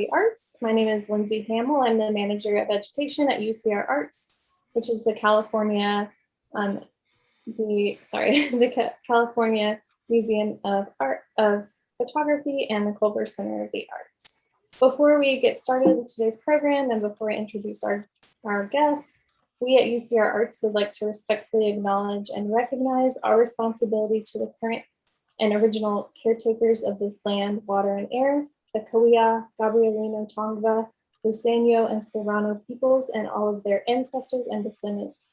the Arts. My name is Lindsay Hamill. I'm the Manager of Education at UCR Arts, which is the California, the California Museum of Art of Photography and the Culver Center of the Arts. Before we get started with today's program and before I introduce our guests, we at UCR Arts would like to respectfully acknowledge and recognize our responsibility to the current and original caretakers of this land, water, and air, the Cahuilla, Gabrielino, Tongva, Luiseño, and Serrano peoples, and all of their ancestors and descendants,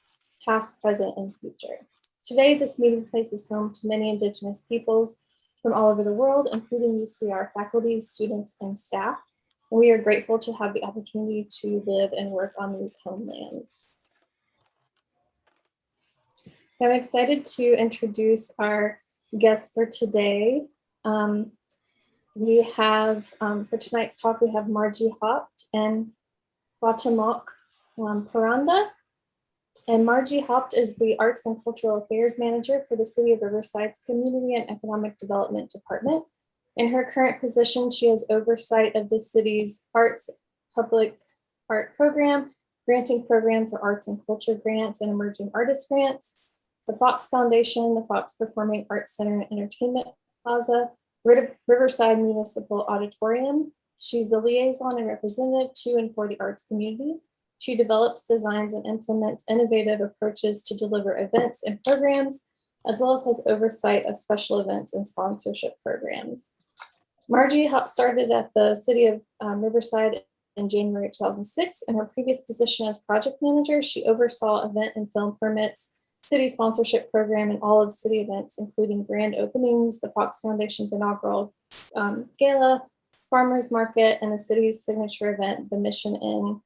past, present, and future. Today, this meeting place is home to many Indigenous peoples from all over the world, including UCR faculty, students, and staff. And we are grateful to have the opportunity to live and work on these homelands. So I'm excited to introduce our guests for today. We have, for tonight's talk, we have Margie Haupt and Cuauhtemoc Paranda. And Margie Haupt is the Arts and Cultural Affairs Manager for the City of Riverside's Community and Economic Development Department. In her current position, she has oversight of the city's Arts Public Art Program, granting program for arts and culture grants and emerging artist grants, the Fox Foundation, the Fox Performing Arts Center and Entertainment Plaza, Riverside Municipal Auditorium. She's the liaison and representative to and for the arts community. She develops, designs, and implements innovative approaches to deliver events and programs, as well as has oversight of special events and sponsorship programs. Margie started at the City of Riverside in January 2006. In her previous position as project manager, she oversaw event and film permits, city sponsorship program, and all of city events, including grand openings, the Fox Foundation's inaugural gala, farmers market, and the city's signature event, the Mission Inn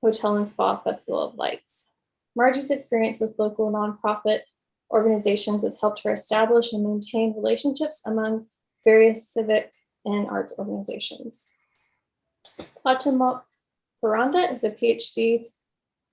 Hotel and Spa Festival of Lights. Margie's experience with local nonprofit organizations has helped her establish and maintain relationships among various civic and arts organizations. Cuauhtemoc Paranda is a PhD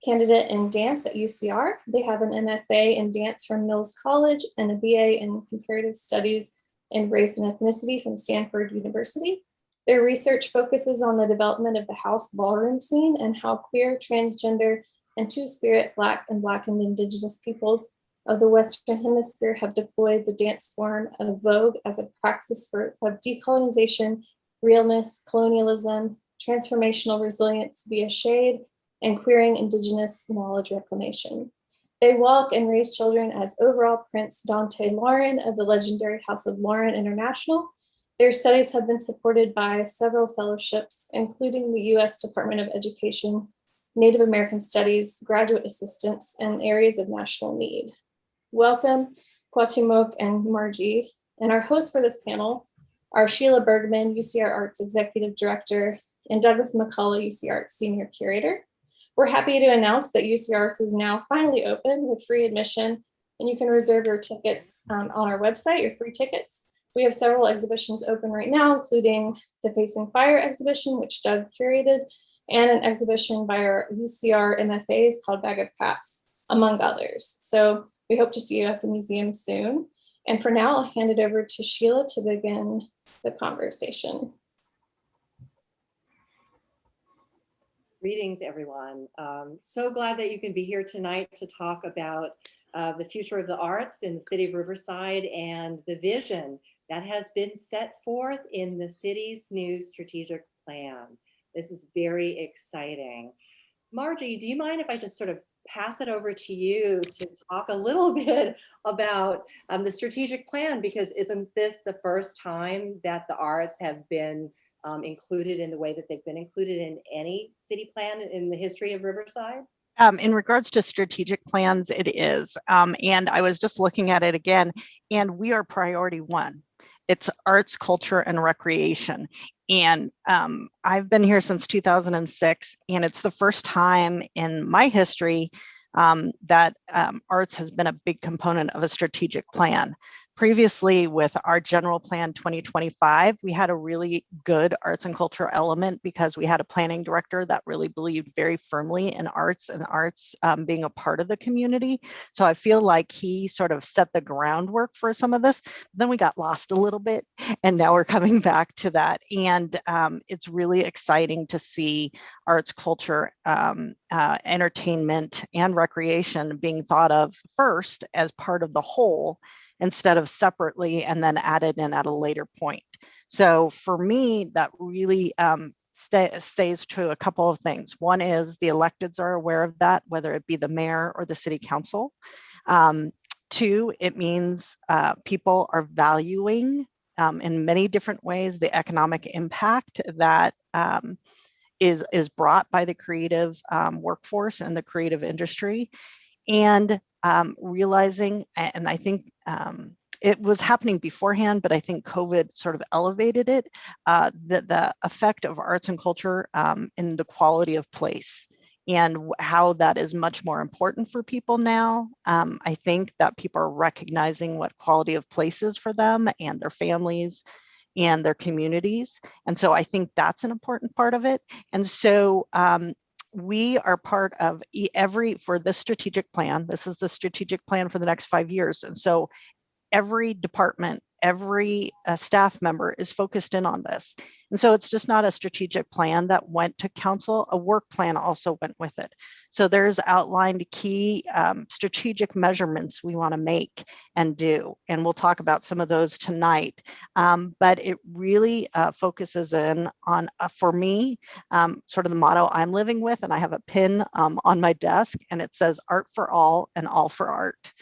candidate in dance at UCR. They have an MFA in dance from Mills College and a BA in comparative studies in race and ethnicity from Stanford University. Their research focuses on the development of the house ballroom scene and how queer, transgender, and two-spirit Black and Blackened Indigenous peoples of the Western Hemisphere have deployed the dance form of Vogue as a praxis of decolonization, realness, colonialism, transformational resilience via shade, and queering Indigenous knowledge reclamation. They walk and raise children as overall Prince Dante Lauren of the legendary House of Lauren International. Their studies have been supported by several fellowships, including the U.S. Department of Education, Native American Studies, graduate assistants, and areas of national need. Welcome, Cuauhtemoc and Margie. And our hosts for this panel are Sheila Bergman, UCR Arts Executive Director, and Douglas McCullough, UCR Arts Senior Curator. We're happy to announce that UCR Arts is now finally open with free admission, and you can reserve your tickets on our website, your free tickets. We have several exhibitions open right now, including the Facing Fire exhibition, which Doug curated, and an exhibition by our UCR MFAs called Bag of Cats, among others. So we hope to see you at the museum soon. And for now, I'll hand it over to Sheila to begin the conversation. Greetings, everyone. So glad that you can be here tonight to talk about the future of the arts in the city of Riverside and the vision that has been set forth in the city's new strategic plan. This is very exciting. Margie, do you mind if I just sort of pass it over to you to talk a little bit about the strategic plan? Because isn't this the first time that the arts have been included in the way that they've been included in any city plan in the history of Riverside? In regards to strategic plans, it is. And I was just looking at it again, and we are priority one. It's arts, culture, and recreation. And I've been here since 2006, and it's the first time in my history that arts has been a big component of a strategic plan. Previously, with our general plan 2025, we had a really good arts and culture element because we had a planning director that really believed very firmly in arts and arts being a part of the community. So I feel like he sort of set the groundwork for some of this. Then we got lost a little bit, and now we're coming back to that. And it's really exciting to see arts, culture, entertainment, and recreation being thought of first as part of the whole, instead of separately and then added in at a later point. So for me, that really stays true a couple of things. One is the electeds are aware of that, whether it be the mayor or the city council. Two, it means people are valuing in many different ways the economic impact that is brought by the creative workforce and the creative industry. And realizing, and I think it was happening beforehand, but I think COVID sort of elevated it, the effect of arts and culture in the quality of place and how that is much more important for people now. I think that people are recognizing what quality of place is for them and their families and their communities. And so I think that's an important part of it. And so we are part of for this strategic plan. This is the strategic plan for the next 5 years. And so every department, every staff member is focused in on this. And so it's just not a strategic plan that went to council, a work plan also went with it. So there's outlined key strategic measurements we want to make and do. And we'll talk about some of those tonight. But it really focuses in on, for me, sort of the motto I'm living with, and I have a pin on my desk, and it says art for all and all for art.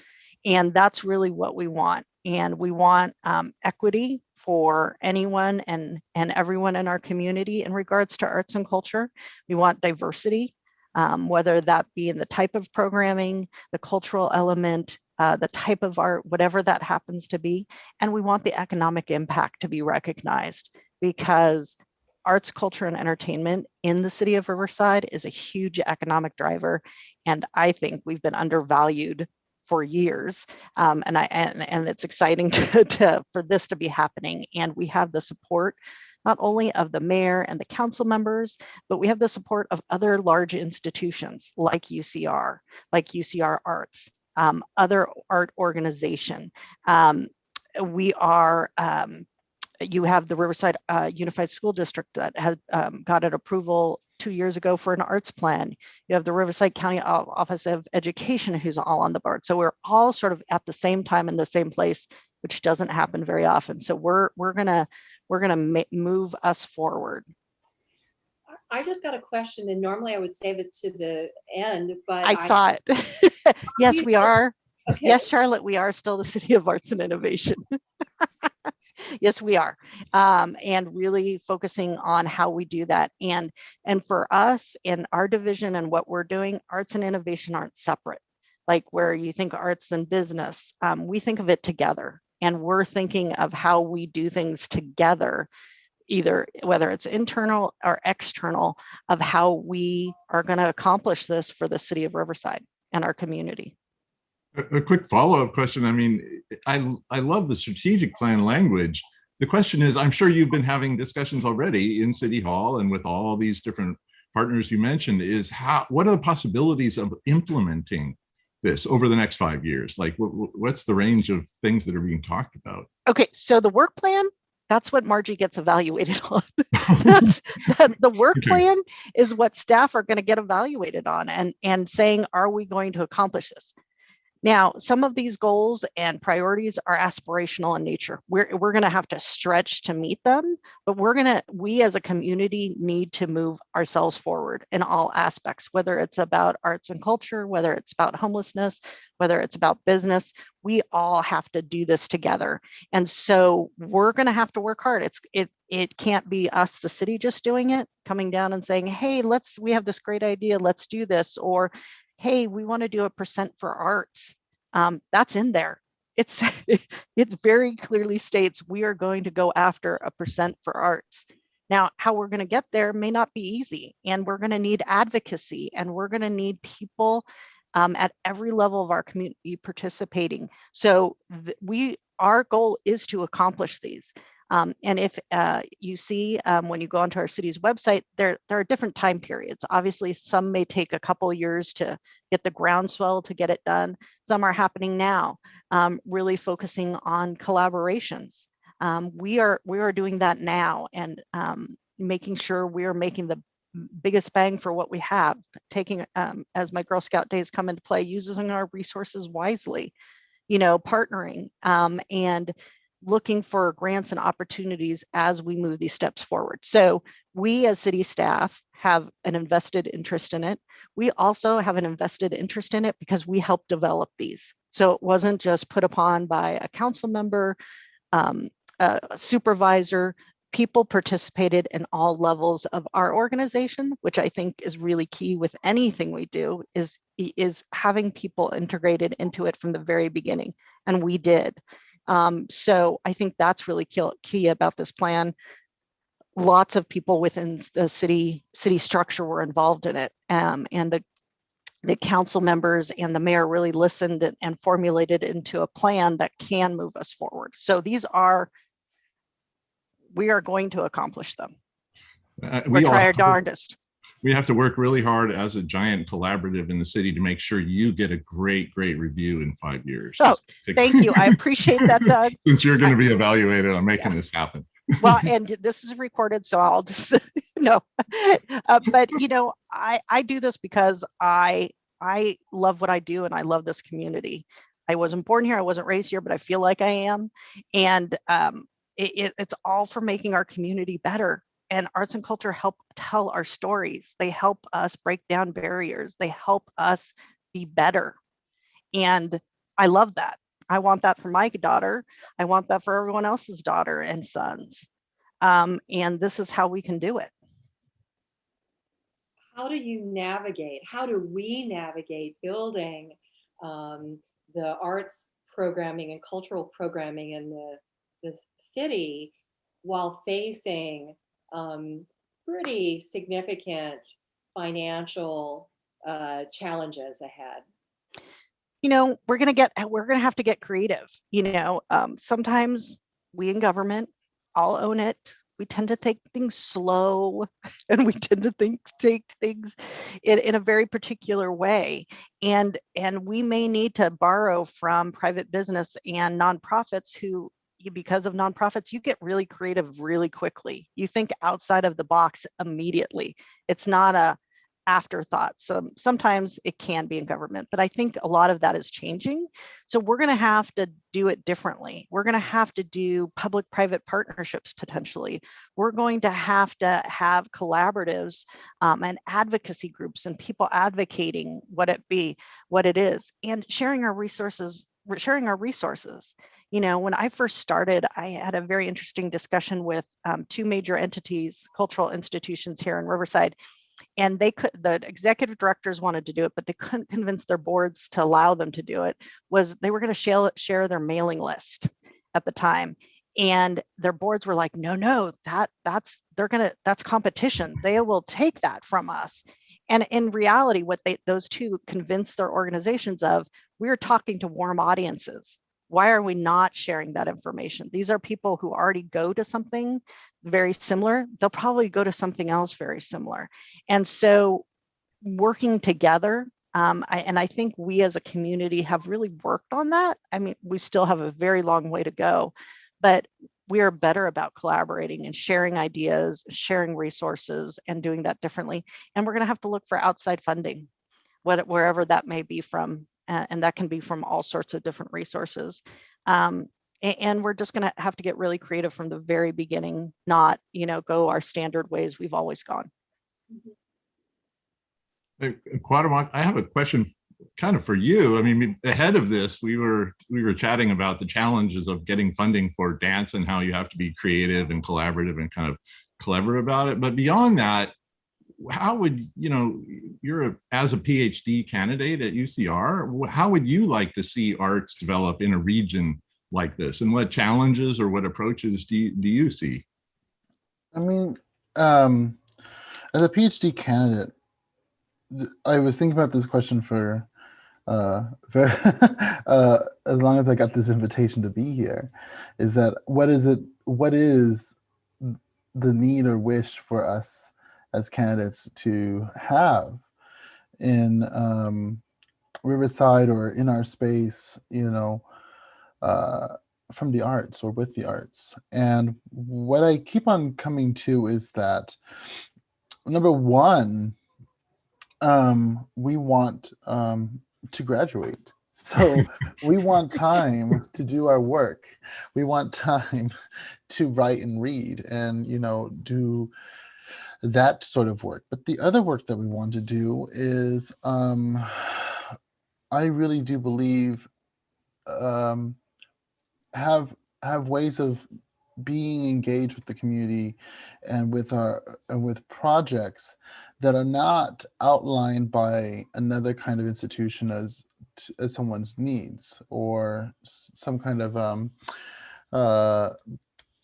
And that's really what we want. And we want equity for anyone and everyone in our community in regards to arts and culture. We want diversity, whether that be in the type of programming, the cultural element, the type of art, whatever that happens to be. And we want the economic impact to be recognized, because arts, culture, and entertainment in the city of Riverside is a huge economic driver. And I think we've been undervalued for years, and it's exciting for this to be happening. And we have the support not only of the mayor and the council members, but we have the support of other large institutions like UCR, Arts, other art organization. We are. You have the Riverside Unified School District that had got an approval 2 years ago for an arts plan. You have the Riverside County Office of Education who's all on the board. So we're all sort of at the same time in the same place, which doesn't happen very often. So we're gonna move us forward. I just got a question, and normally I would save it to the end, but I saw it. Yes, we are. Okay. Yes, Charlotte, we are still the City of Arts and Innovation. Yes, we are. And really focusing on how we do that. And for us in our division and what we're doing, arts and innovation aren't separate. Like where you think arts and business, we think of it together. And we're thinking of how we do things together, either whether it's internal or external, of how we are going to accomplish this for the city of Riverside and our community. A quick follow-up question. I mean, I love the strategic plan language. The question is, I'm sure you've been having discussions already in City Hall and with all these different partners you mentioned, is what are the possibilities of implementing this over the next 5 years? Like, what's the range of things that are being talked about? Okay, so the work plan, that's what Margie gets evaluated on. The work plan is what staff are going to get evaluated on and saying, are we going to accomplish this? Now, some of these goals and priorities are aspirational in nature. We're going to have to stretch to meet them, but we as a community need to move ourselves forward in all aspects, whether it's about arts and culture, whether it's about homelessness, whether it's about business. We all have to do this together. And so we're going to have to work hard. It can't be us, the city, just doing it, coming down and saying, hey, we have this great idea, let's do this. Or, hey, we want to do a % for arts. That's in there. It very clearly states we are going to go after a % for arts. Now, how we're going to get there may not be easy, and we're going to need advocacy, and we're going to need people at every level of our community participating. So our goal is to accomplish these. And if you see when you go onto our city's website, there are different time periods. Obviously, some may take a couple years to get the groundswell to get it done. Some are happening now, really focusing on collaborations. We are doing that now, and making sure we are making the biggest bang for what we have, taking as my Girl Scout days come into play, using our resources wisely, partnering and looking for grants and opportunities as we move these steps forward. So we as city staff have an invested interest in it. We also have an invested interest in it because we helped develop these. So it wasn't just put upon by a council member, a supervisor. People participated in all levels of our organization, which I think is really key with anything we do, is having people integrated into it from the very beginning. And we did. So I think that's really key about this plan. Lots of people within the city structure were involved in it. And the council members and the mayor really listened and formulated into a plan that can move us forward. So we are going to accomplish them. We try our darndest. We have to work really hard as a giant collaborative in the city to make sure you get a great review in 5 years. Oh, thank you. I appreciate that, Doug. Since you're going to be evaluated on making this happen. Well, and this is recorded, so I'll just no. But I do this because I love what I do, and I love this community. I wasn't born here, I wasn't raised here, but I feel like I am, and it's all for making our community better. And arts and culture help tell our stories. They help us break down barriers. They help us be better. And I love that. I want that for my daughter. I want that for everyone else's daughter and sons. And this is how we can do it. How do we navigate building the arts programming and cultural programming in the city while facing pretty significant financial challenges ahead? We're going to have to get creative. Sometimes we in government, I'll own it, we tend to take things slow, and we tend to take things in a very particular way. And we may need to borrow from private business and nonprofits who, because of nonprofits, you get really creative really quickly. You think outside of the box immediately. It's not a afterthought. So sometimes it can be in government, but I think a lot of that is changing. So we're going to have to do it differently. We're going to have to do public-private partnerships potentially. We're going to have collaboratives and advocacy groups and people advocating what it is, and sharing our resources. When I first started, I had a very interesting discussion with two major entities, cultural institutions here in Riverside, and the executive directors wanted to do it, but they couldn't convince their boards to allow them to do it. They were going to share their mailing list at the time, and their boards were like, no, that's competition. They will take that from us. And in reality, what those two convinced their organizations of, we're talking to warm audiences. Why are we not sharing that information? These are people who already go to something very similar. They'll probably go to something else very similar. And so working together, I think we as a community have really worked on that. I mean, we still have a very long way to go, but we are better about collaborating and sharing ideas, sharing resources, and doing that differently. And we're going to have to look for outside funding, wherever that may be from. And that can be from all sorts of different resources. And we're just going to have to get really creative from the very beginning, not, go our standard ways we've always gone. Quatermack, I have a question kind of for you. I mean, ahead of this, we were chatting about the challenges of getting funding for dance and how you have to be creative and collaborative and kind of clever about it. But beyond that, how would, as a PhD candidate at UCR, how would you like to see arts develop in a region like this? And what challenges or what approaches do you see? I mean, as a PhD candidate, I was thinking about this question for very, as long as I got this invitation to be here, is that what is the need or wish for us as candidates to have in Riverside or in our space, uh, from the arts or with the arts. And what I keep on coming to is that number one, we want to graduate. So we want time to do our work. We want time to write and read and, do that sort of work. But the other work that we want to do is, I really do believe, um, have ways of being engaged with the community and with projects that are not outlined by another kind of institution as someone's needs or some kind of uh,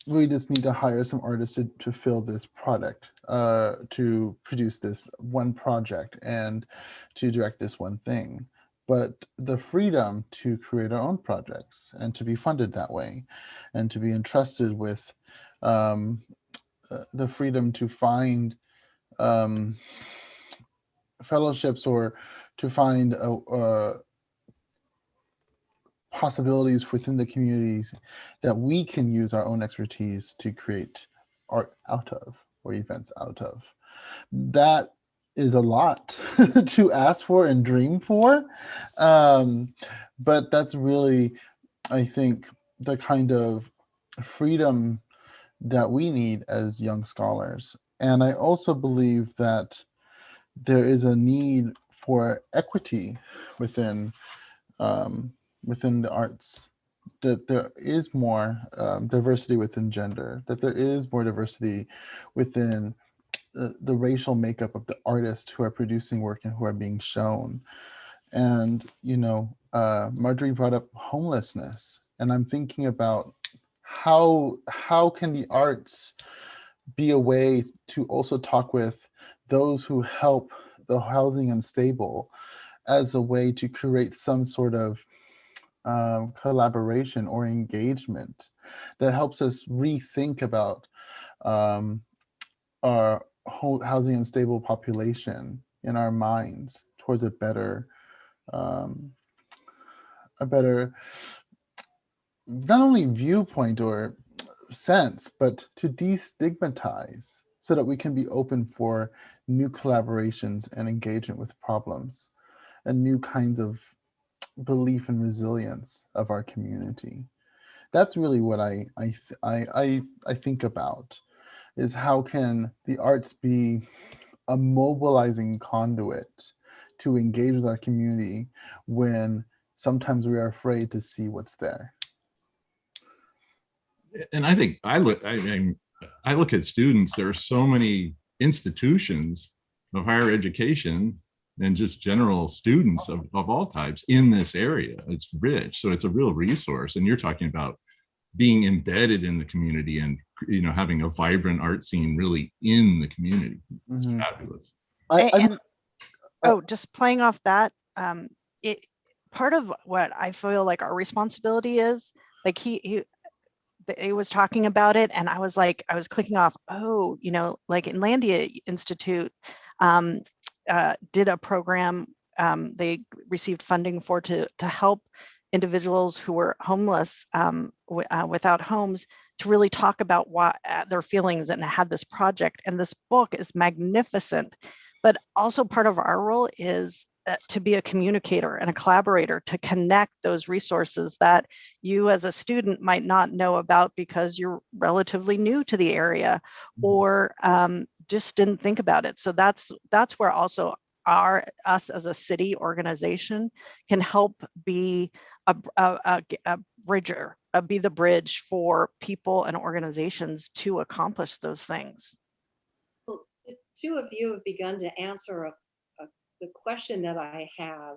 we just need to hire some artists to fill this product, to produce this one project and to direct this one thing. But the freedom to create our own projects and to be funded that way and to be entrusted with um, the freedom to find um, fellowships or to find possibilities within the communities that we can use our own expertise to create art out of or events out of. That is a lot to ask for and dream for. Um, but that's really, I think, the kind of freedom that we need as young scholars. And I also believe that there is a need for equity within um, within the arts, that there is more diversity within gender, that there is more diversity within the racial makeup of the artists who are producing work and who are being shown. And, Marjorie brought up homelessness, and I'm thinking about how can the arts be a way to also talk with those who help the housing unstable as a way to create some sort of collaboration or engagement that helps us rethink about um, our housing unstable population in our minds towards um, a better not only viewpoint or sense, but to destigmatize so that we can be open for new collaborations and engagement with problems and new kinds of belief and resilience of our community. That's really what I think about, is how can the arts be a mobilizing conduit to engage with our community when sometimes we are afraid to see what's there. And I look at students. There are so many institutions of higher education and just general students of all types in this area. It's rich, so it's a real resource. And you're talking about being embedded in the community and having a vibrant art scene really in the community. It's fabulous. Just playing off that, it part of what I feel like our responsibility is, like he was talking about it, and I was clicking off, like Inlandia Institute did a program, they received funding to help individuals who were homeless, without homes, to really talk about what their feelings, and had this project. And this book is magnificent. But also part of our role is to be a communicator and a collaborator, to connect those resources that you as a student might not know about because you're relatively new to the area, or just didn't think about it. So that's where also us as a city organization can help be a bridger, be the bridge for people and organizations to accomplish those things. Well, the two of you have begun to answer the question that I have,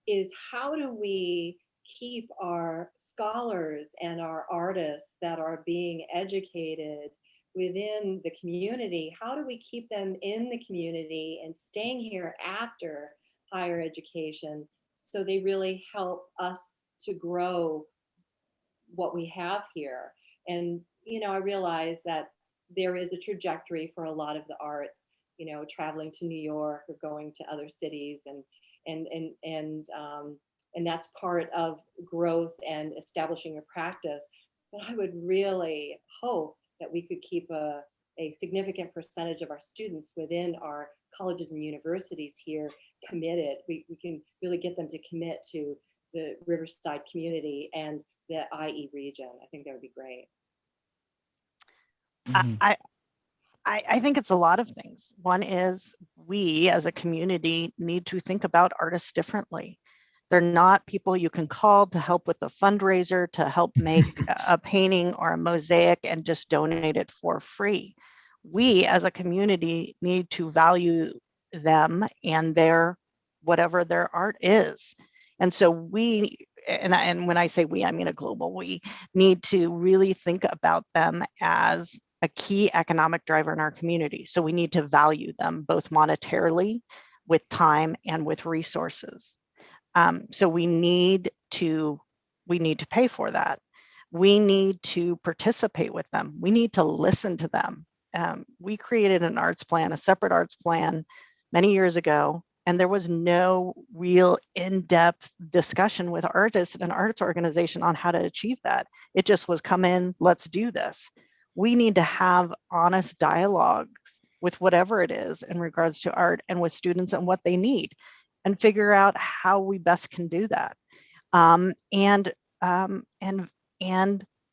is how do we keep our scholars and our artists that are being educated within the community? How do we keep them in the community and staying here after higher education So they really help us to grow what we have here. And, I realize that there is a trajectory for a lot of the arts, traveling to New York or going to other cities, and that's part of growth and establishing a practice. But I would really hope that we could keep a significant percentage of our students within our colleges and universities here committed. We can really get them to commit to the Riverside community and the IE region. I think that would be great. Mhm. I think it's a lot of things. One is we as a community need to think about artists differently. They're not people you can call to help with a fundraiser, to help make a painting or a mosaic and just donate it for free. We as a community need to value them and their whatever their art is. And so and when I say we, I mean a global we, need to really think about them as a key economic driver in our community. So we need to value them both monetarily, with time, and with resources. So we need to pay for that. We need to participate with them. We need to listen to them. We created an arts plan, a separate arts plan many years ago, and there was no real in-depth discussion with artists and arts organization on how to achieve that. It just was come in, let's do this. We need to have honest dialogues with whatever it is in regards to art and with students and what they need, and figure out how we best can do that. And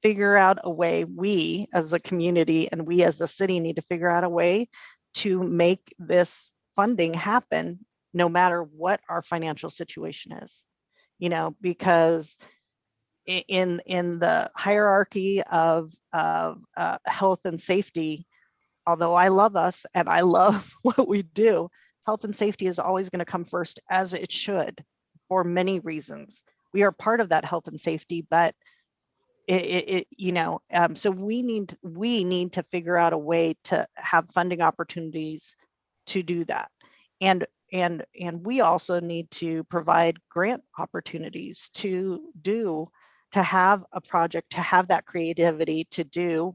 figure out a way, we as a community and we as the city need to figure out a way to make this funding happen no matter what our financial situation is, because in the hierarchy of health and safety, although I love us and I love what we do, health and safety is always going to come first, as it should, for many reasons. We are part of that health and safety, but so we need to figure out a way to have funding opportunities to do that, and we also need to provide grant opportunities to have a project, to have that creativity to do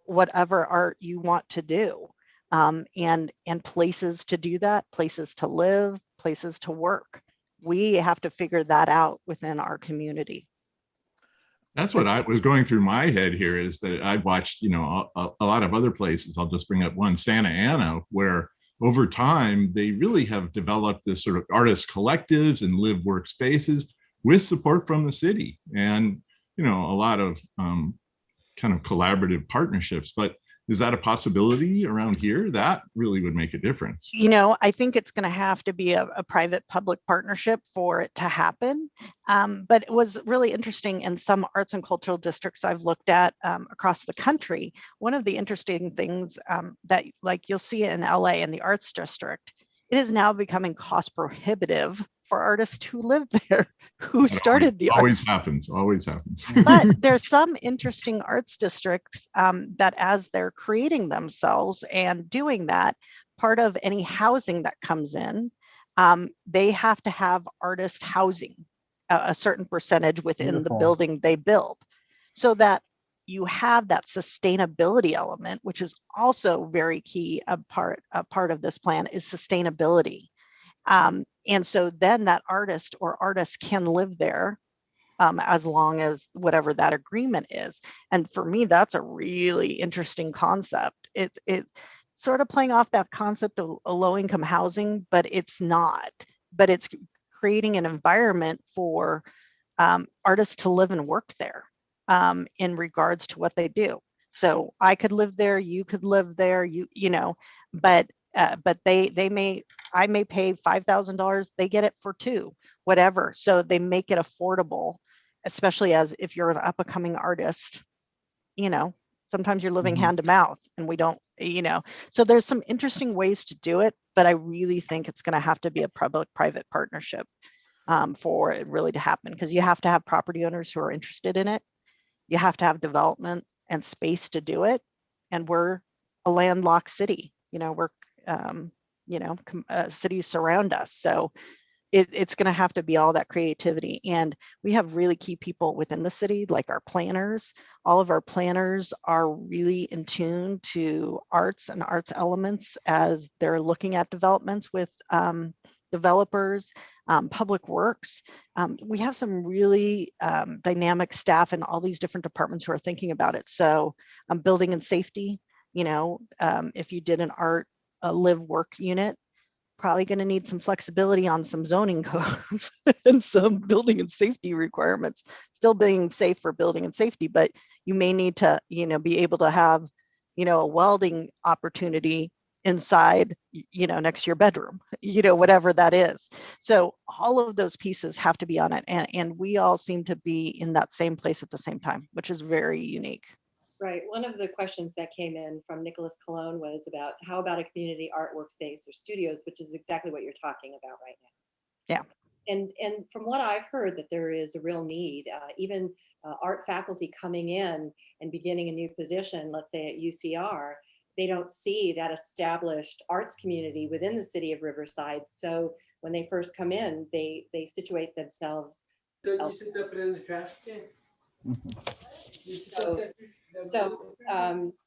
whatever art you want to do, and places to do that, places to live, places to work. We have to figure that out within our community. That's what I was going through my head here, is that I've watched, a lot of other places. I'll just bring up one, Santa Ana, where over time they really have developed this sort of artist collectives and live workspaces with support from the city, and a lot of kind of collaborative partnerships. But is that a possibility around here? That really would make a difference. I think it's going to have to be a private-public partnership for it to happen. But it was really interesting in some arts and cultural districts I've looked at across the country. One of the interesting things that, like, you'll see in LA in the arts district, it is now becoming cost prohibitive for artists who live there, who started the always arts. Always happens. But there's some interesting arts districts that, as they're creating themselves and doing that, part of any housing that comes in, they have to have artist housing, a certain percentage within the Beautiful. building they build, so that you have that sustainability element, which is also very key. A part of this plan is sustainability. And so then that artist or artists can live there as long as whatever that agreement is. And for me, that's a really interesting concept. It's sort of playing off that concept of low-income housing, but it's not. But it's creating an environment for artists to live and work there in regards to what they do. So I could live there, you could live there, but I may pay $5,000, they get it for $2,000, whatever. So they make it affordable, especially as if you're an up-and-coming artist, sometimes you're living hand to mouth, and we don't, so there's some interesting ways to do it, but I really think it's going to have to be a public-private partnership for it really to happen, because you have to have property owners who are interested in it. You have to have development and space to do it. And we're a landlocked city, we're cities surround us. So it's going to have to be all that creativity. And we have really key people within the city, like our planners. All of our planners are really in tune to arts and arts elements as they're looking at developments with developers, public works. We have some really dynamic staff in all these different departments who are thinking about it. So building and safety, if you did a live work unit, probably going to need some flexibility on some zoning codes and some building and safety requirements, still being safe for building and safety, but you may need to, be able to have, a welding opportunity inside, next to your bedroom, whatever that is. So all of those pieces have to be on it. And we all seem to be in that same place at the same time, which is very unique. Right. One of the questions that came in from Nicholas Cologne was about how about a community art workspace or studios, which is exactly what you're talking about right now. Yeah. And from what I've heard, that there is a real need, even art faculty coming in and beginning a new position, let's say at UCR, they don't see that established arts community within the city of Riverside. So when they first come in, they situate themselves. So you should put it in the trash can.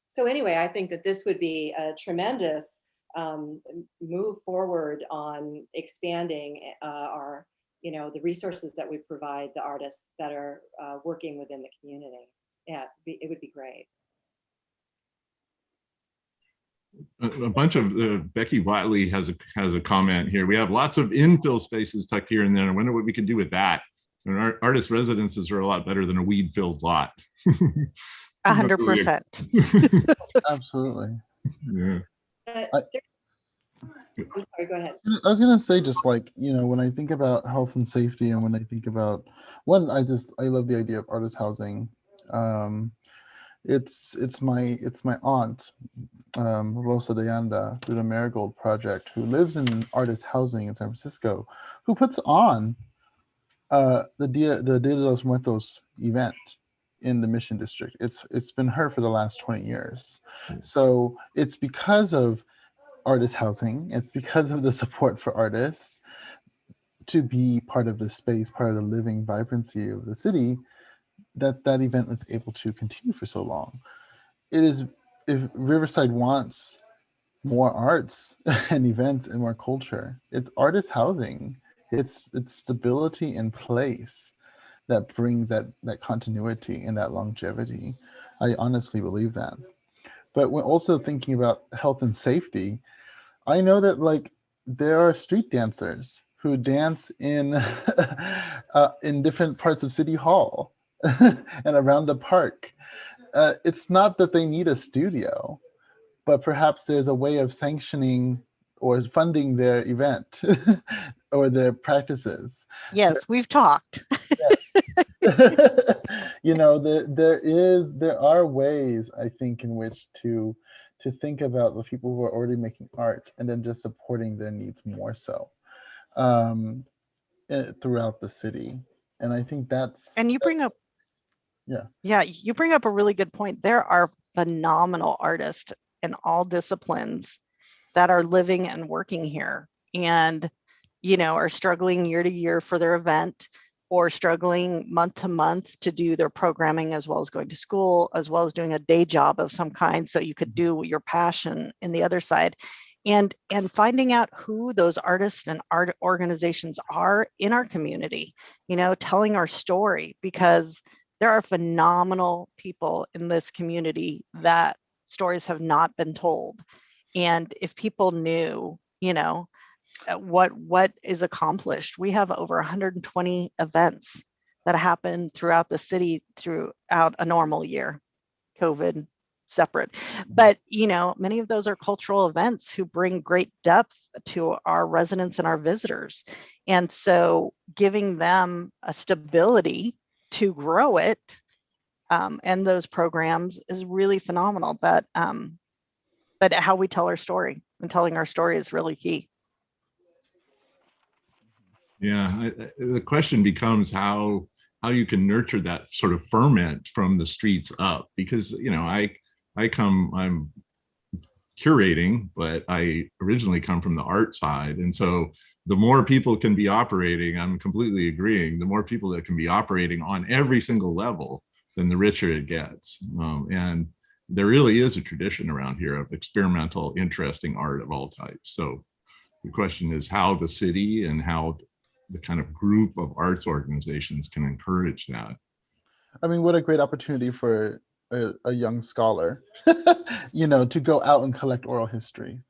So anyway, I think that this would be a tremendous move forward on expanding our, the resources that we provide the artists that are working within the community. Yeah, it would be great. A bunch of Becky Watley has a comment here. We have lots of infill spaces tucked here and there. I wonder what we could do with that. And our artist residences are a lot better than a weed-filled lot. 100%. Absolutely. Yeah. I'm sorry, go ahead. I was gonna say, just like, when I think about health and safety, and when I think about I love the idea of artist housing. It's my aunt, Rosa de Anda, through the Marigold Project, who lives in artist housing in San Francisco, who puts on the Dia de los Muertos event in the Mission District. It's been her for the last 20 years. So it's because of artist housing, it's because of the support for artists to be part of the space, part of the living vibrancy of the city, that event was able to continue for so long. It is, if Riverside wants more arts and events and more culture, it's artist housing. It's stability in place that brings that continuity and that longevity. I honestly believe that. But we're also thinking about health and safety. I know that there are street dancers who dance in in different parts of City Hall and around the park. It's not that they need a studio, but perhaps there's a way of sanctioning or funding their event or their practices. Yes, we've talked. There are ways, I think, in which to think about the people who are already making art and then just supporting their needs more so throughout the city. And I think and you bring up you bring up a really good point. There are phenomenal artists in all disciplines that are living and working here, and are struggling year to year for their event, or struggling month to month to do their programming, as well as going to school, as well as doing a day job of some kind, so you could do your passion in the other side. And finding out who those artists and art organizations are in our community, telling our story, because there are phenomenal people in this community that stories have not been told. And if people knew, what is accomplished. We have over 120 events that happen throughout the city throughout a normal year, COVID separate. But, many of those are cultural events who bring great depth to our residents and our visitors. And so giving them a stability to grow it and those programs is really phenomenal. But how we tell our story, and telling our story is really key. Yeah, the question becomes how you can nurture that sort of ferment from the streets up, because I'm curating, but I originally come from the art side. And so the more people can be operating, I'm completely agreeing, the more people that can be operating on every single level, then the richer it gets. And there really is a tradition around here of experimental, interesting art of all types. So the question is how the city and how the kind of group of arts organizations can encourage that. I mean, what a great opportunity for a young scholar, you know, to go out and collect oral histories,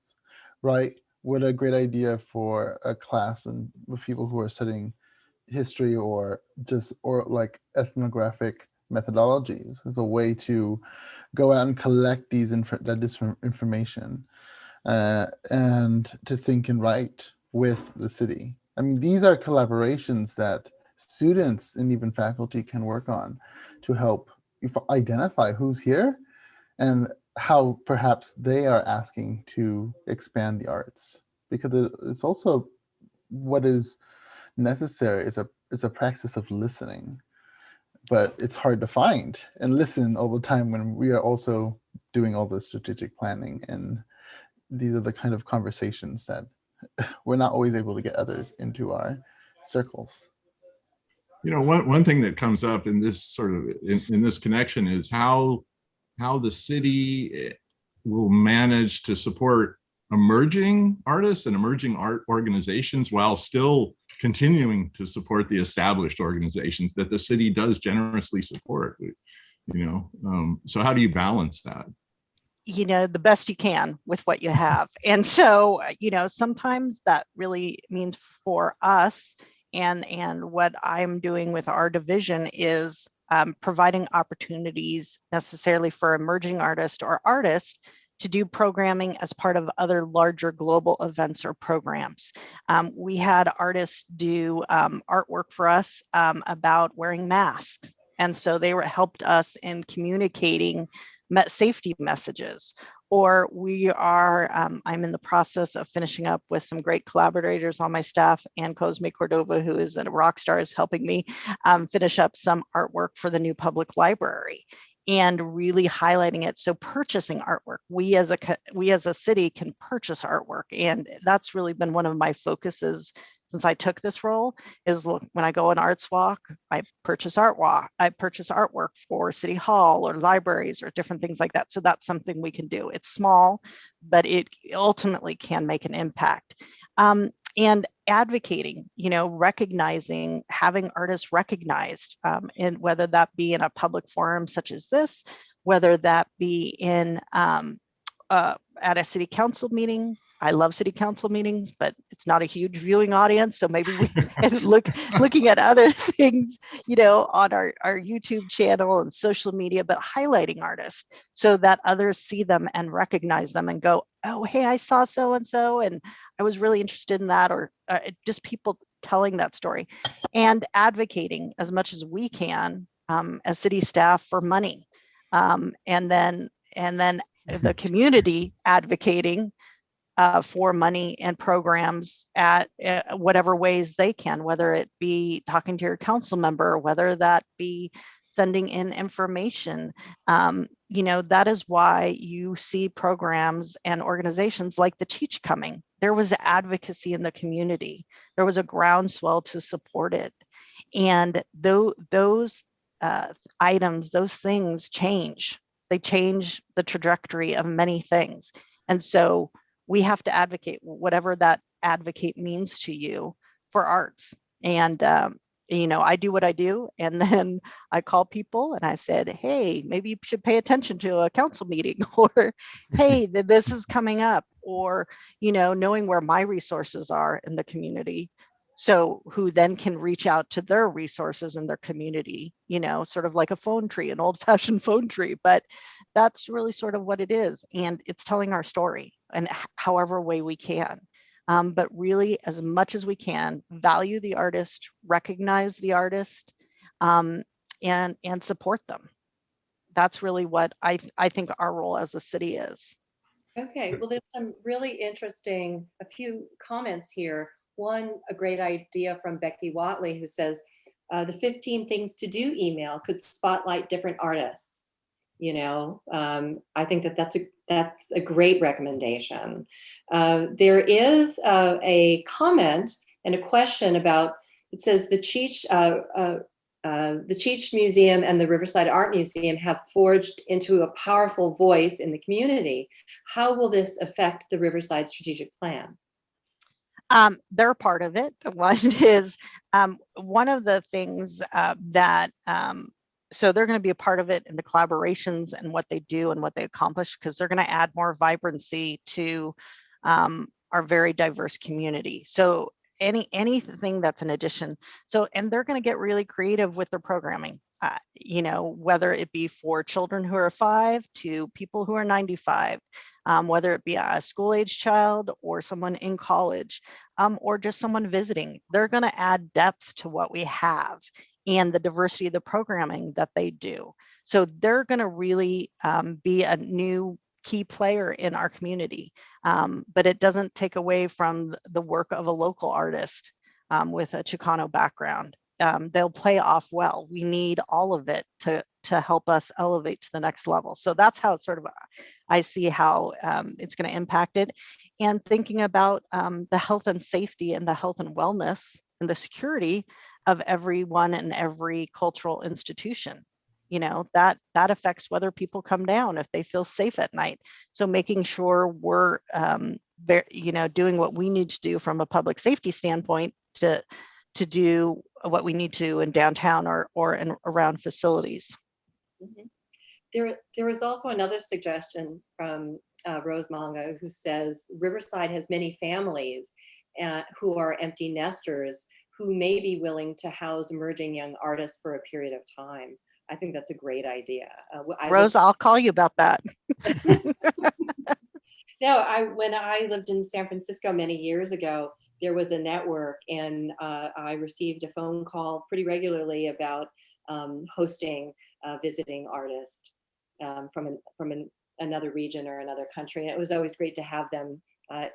right? What a great idea for a class and with people who are studying history or just or like ethnographic methodologies as a way to go out and collect this information and to think and write with the city. I mean, these are collaborations that students and even faculty can work on to help identify who's here and how perhaps they are asking to expand the arts. Because it's also what is necessary is a praxis of listening, but it's hard to find and listen all the time when we are also doing all the strategic planning. And these are the kind of conversations that we're not always able to get others into our circles. You know, one thing that comes up in this sort of in this connection is how the city will manage to support emerging artists and emerging art organizations while still continuing to support the established organizations that the city does generously support. You know, so how do you balance that? You know, the best you can with what you have. And so, you know, sometimes that really means for us and what I'm doing with our division is providing opportunities necessarily for emerging artists or artists to do programming as part of other larger global events or programs. We had artists do artwork for us about wearing masks. And so they helped us in communicating safety messages. Or we are, I'm in the process of finishing up with some great collaborators on my staff, and Cosme Cordova, who is a rock star, is helping me finish up some artwork for the new public library and really highlighting it. So purchasing artwork, we as a city can purchase artwork. And that's really been one of my focuses since I took this role is look, when I go on arts walk, I purchase artwork for City Hall or libraries or different things like that. So that's something we can do. It's small, but it ultimately can make an impact. And advocating, you know, recognizing, having artists recognized, and whether that be in a public forum such as this, whether that be in at a city council meeting. I love city council meetings, but it's not a huge viewing audience. So maybe we can looking at other things, you know, on our YouTube channel and social media, but highlighting artists so that others see them and recognize them and go, oh, hey, I saw so-and-so and I was really interested in that, or just people telling that story and advocating as much as we can as city staff for money. And then the community advocating for money and programs at whatever ways they can, whether it be talking to your council member, whether that be sending in information. You know, that is why you see programs and organizations like the Teach coming. There was advocacy in the community. There was a groundswell to support it. And those items, those things change. They change the trajectory of many things. And so we have to advocate, whatever that advocate means to you, for arts. And, you know, I do what I do. And then I call people and I said, hey, maybe you should pay attention to a council meeting, or, hey, this is coming up, or, you know, knowing where my resources are in the community. So who then can reach out to their resources in their community, you know, sort of like a phone tree, an old fashioned phone tree, but that's really sort of what it is. And it's telling our story in however way we can. But really, as much as we can, value the artist, recognize the artist, and support them. That's really what I think our role as a city is. Okay, well, there's some really interesting, a few comments here. One, a great idea from Becky Watley, who says, the 15 things to do email could spotlight different artists. I think that's a great recommendation. There is a comment and a question about, it says the Cheech Museum and the Riverside Art Museum have forged into a powerful voice in the community. How will this affect the Riverside strategic plan? They're part of it. One is one of the things so they're going to be a part of it in the collaborations and what they do and what they accomplish, because they're going to add more vibrancy to our very diverse community. So anything that's an addition. So, and they're going to get really creative with their programming, whether it be for children who are 5 to people who are 95, whether it be a school age child or someone in college, or just someone visiting. They're going to add depth to what we have and the diversity of the programming that they do. So they're going to really be a new key player in our community, but it doesn't take away from the work of a local artist with a Chicano background. They'll play off well. We need all of it to help us elevate to the next level. So that's how it's sort of, I see how it's going to impact it. And thinking about the health and safety and the health and wellness and the security of everyone and every cultural institution. That affects whether people come down, if they feel safe at night. So making sure we're, doing what we need to do from a public safety standpoint to do what we need to in downtown or in around facilities. Mm-hmm. There was also another suggestion from Rose Manga, who says Riverside has many families who are empty nesters who may be willing to house emerging young artists for a period of time. I think that's a great idea. Rose, I'll call you about that. No, when I lived in San Francisco many years ago, there was a network, and I received a phone call pretty regularly about hosting a visiting artist from another region or another country. And it was always great to have them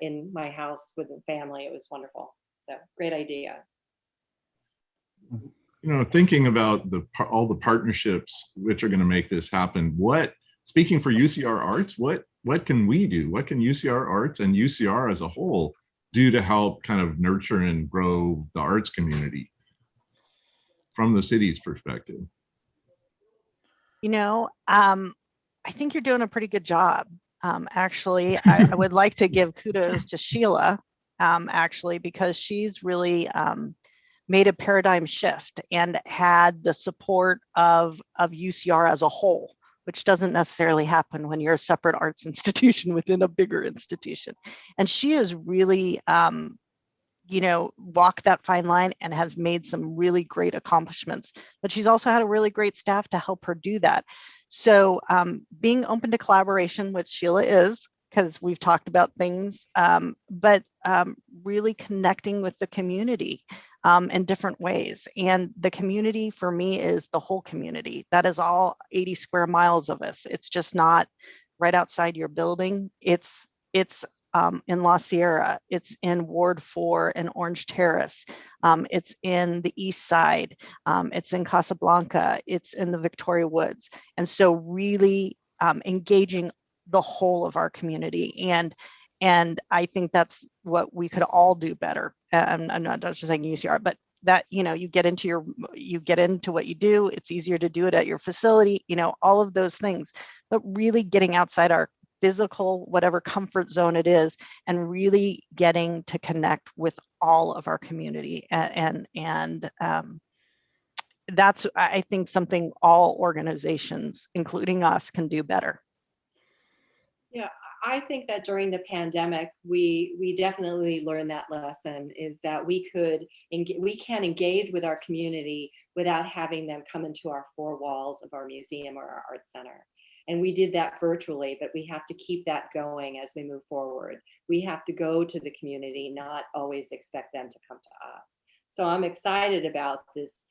in my house with the family. It was wonderful. So great idea. Thinking about all the partnerships which are going to make this happen, speaking for UCR Arts, what can we do? What can UCR Arts and UCR as a whole do to help kind of nurture and grow the arts community from the city's perspective? I think you're doing a pretty good job. Actually, I would like to give kudos to Sheila, actually, because she's really made a paradigm shift and had the support of UCR as a whole, which doesn't necessarily happen when you're a separate arts institution within a bigger institution. And she has really, walked that fine line and has made some really great accomplishments. But she's also had a really great staff to help her do that. So being open to collaboration, which Sheila is, because we've talked about things, but really connecting with the community in different ways. And the community for me is the whole community. That is all 80 square miles of us. It's just not right outside your building. It's in La Sierra, it's in Ward 4 in Orange Terrace, it's in the East Side, it's in Casablanca, it's in the Victoria Woods. And so really engaging the whole of our community. And I think that's what we could all do better. I'm not just saying UCR, but that, you get into what you do, it's easier to do it at your facility, all of those things, but really getting outside our physical, whatever comfort zone it is, and really getting to connect with all of our community. And that's, I think, something all organizations, including us, can do better. Yeah, I think that during the pandemic, we definitely learned that lesson, is that we can engage with our community without having them come into our 4 walls of our museum or our art center. And we did that virtually, but we have to keep that going as we move forward. We have to go to the community, not always expect them to come to us. So I'm excited about this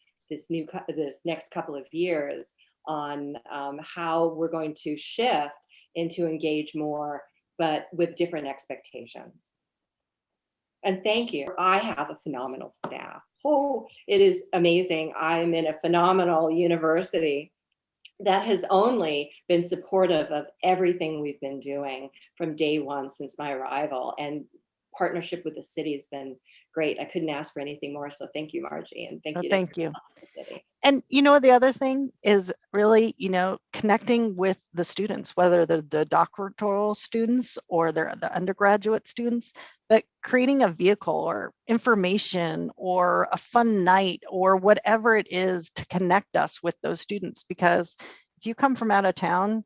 next couple of years on how we're going to shift and to engage more, but with different expectations. And thank you. I have a phenomenal staff. Oh, it is amazing. I'm in a phenomenal university. that has only been supportive of everything we've been doing from day one since my arrival. And partnership with the city has been great. I couldn't ask for anything more. So thank you, Margie, and thank Oh, you to thank you. everyone else in the city. And the other thing is really, connecting with the students, whether they're the doctoral students or they're the undergraduate students, but creating a vehicle or information or a fun night or whatever it is to connect us with those students. Because if you come from out of town,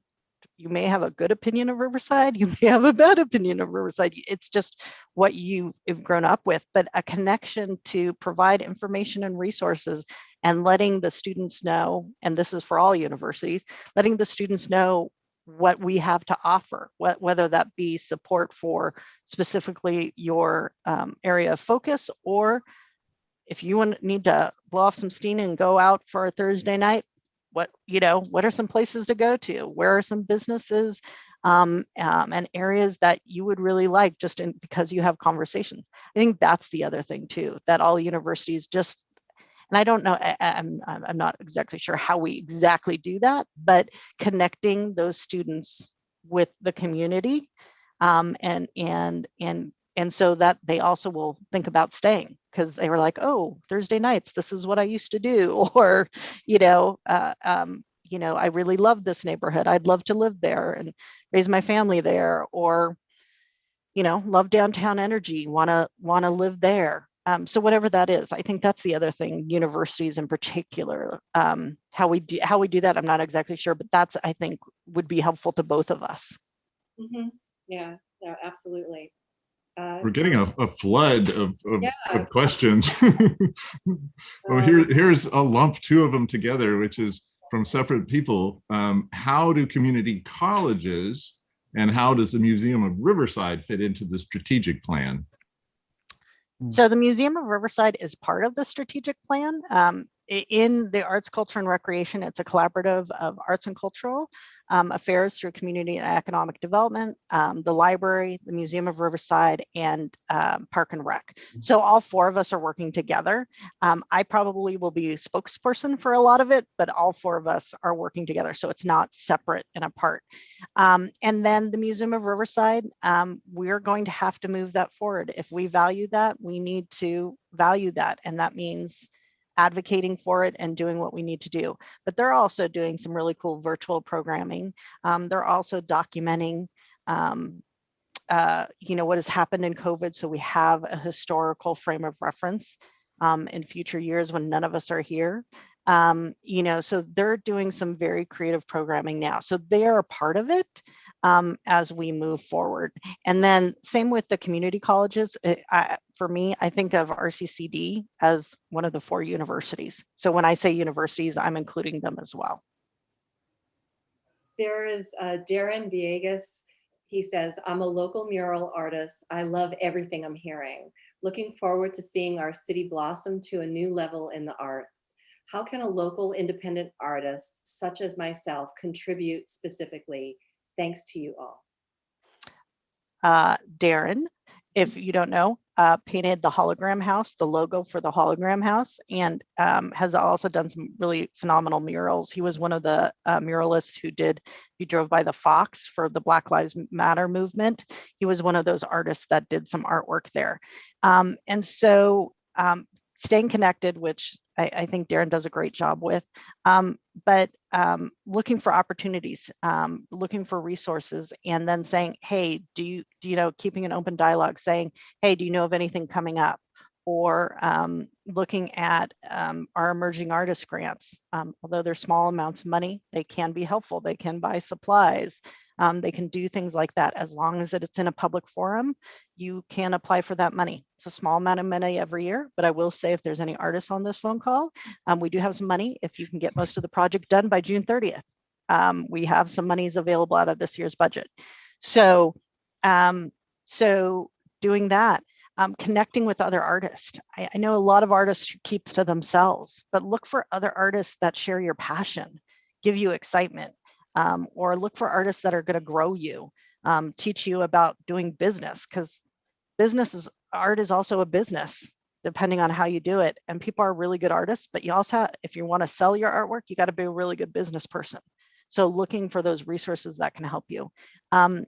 you may have a good opinion of Riverside, you may have a bad opinion of Riverside. It's just what you've grown up with, but a connection to provide information and resources and letting the students know, and this is for all universities, letting the students know what we have to offer, whether that be support for specifically your area of focus, or if you need to blow off some steam and go out for a Thursday night, what are some places to go to? Where are some businesses and areas that you would really like because you have conversations? I think that's the other thing too, that all universities just, and I don't know, I'm not exactly sure how we exactly do that, but connecting those students with the community and so that they also will think about staying because they were like, oh, Thursday nights, this is what I used to do. Or, I really love this neighborhood. I'd love to live there and raise my family there. Or, love downtown energy, want to live there. So whatever that is, I think that's the other thing, universities in particular, how we do that, I'm not exactly sure, but that's, I think, would be helpful to both of us. Mm-hmm. Yeah, no, absolutely. We're getting a flood of Yeah. questions. Well, here's a lump, two of them together, which is from separate people. How do community colleges and how does the Museum of Riverside fit into the strategic plan? So the Museum of Riverside is part of the strategic plan. In the arts, culture, and recreation, it's a collaborative of arts and cultural affairs through community and economic development, the library, the Museum of Riverside, and Park and Rec. So all four of us are working together. I probably will be a spokesperson for a lot of it, but all four of us are working together. So it's not separate and apart. And then the Museum of Riverside, we're going to have to move that forward. If we value that, we need to value that. And that means advocating for it and doing what we need to do. But they're also doing some really cool virtual programming. They're also documenting, what has happened in COVID. So we have a historical frame of reference in future years when none of us are here. So they're doing some very creative programming now. So they are a part of it as we move forward. And then same with the community colleges. For me, I think of RCCD as one of the four universities. So when I say universities, I'm including them as well. There is Darren Villegas. He says, I'm a local mural artist. I love everything I'm hearing. Looking forward to seeing our city blossom to a new level in the arts. How can a local independent artist, such as myself, contribute specifically? Thanks to you all. Darren, if you don't know, painted the hologram house, the logo for the hologram house, and has also done some really phenomenal murals. He was one of the muralists who drove by the Fox for the Black Lives Matter movement. He was one of those artists that did some artwork there. And so staying connected, which I think Darren does a great job with, but looking for opportunities, looking for resources, and then saying, hey, do you know, keeping an open dialogue, saying, hey, do you know of anything coming up? Or looking at our emerging artist grants. Although they're small amounts of money, they can be helpful. They can buy supplies. They can do things like that. As long as it's in a public forum, you can apply for that money. It's a small amount of money every year, but I will say if there's any artists on this phone call, we do have some money. If you can get most of the project done by June 30th, we have some monies available out of this year's budget. So doing that. Connecting with other artists. I know a lot of artists keep to themselves, but look for other artists that share your passion, give you excitement, or look for artists that are going to grow you, teach you about doing business, because art is also a business, depending on how you do it. And people are really good artists, but you also have, if you want to sell your artwork, you got to be a really good business person. So looking for those resources that can help you, and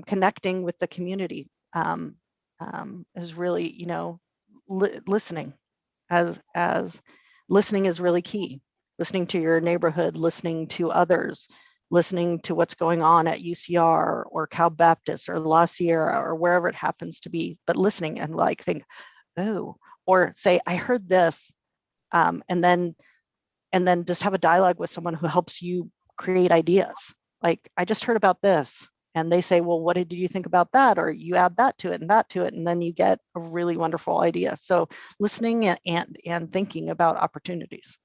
connecting with the community is really, you know, listening, as listening is really key. Listening to your neighborhood, listening to others, listening to what's going on at UCR or Cal Baptist or La Sierra or wherever it happens to be, but listening and like think, oh, or say, I heard this, and then just have a dialogue with someone who helps you create ideas. Like, I just heard about this. And they say, well, what did you think about that? Or you add that to it and that to it, and then you get a really wonderful idea. So listening and thinking about opportunities.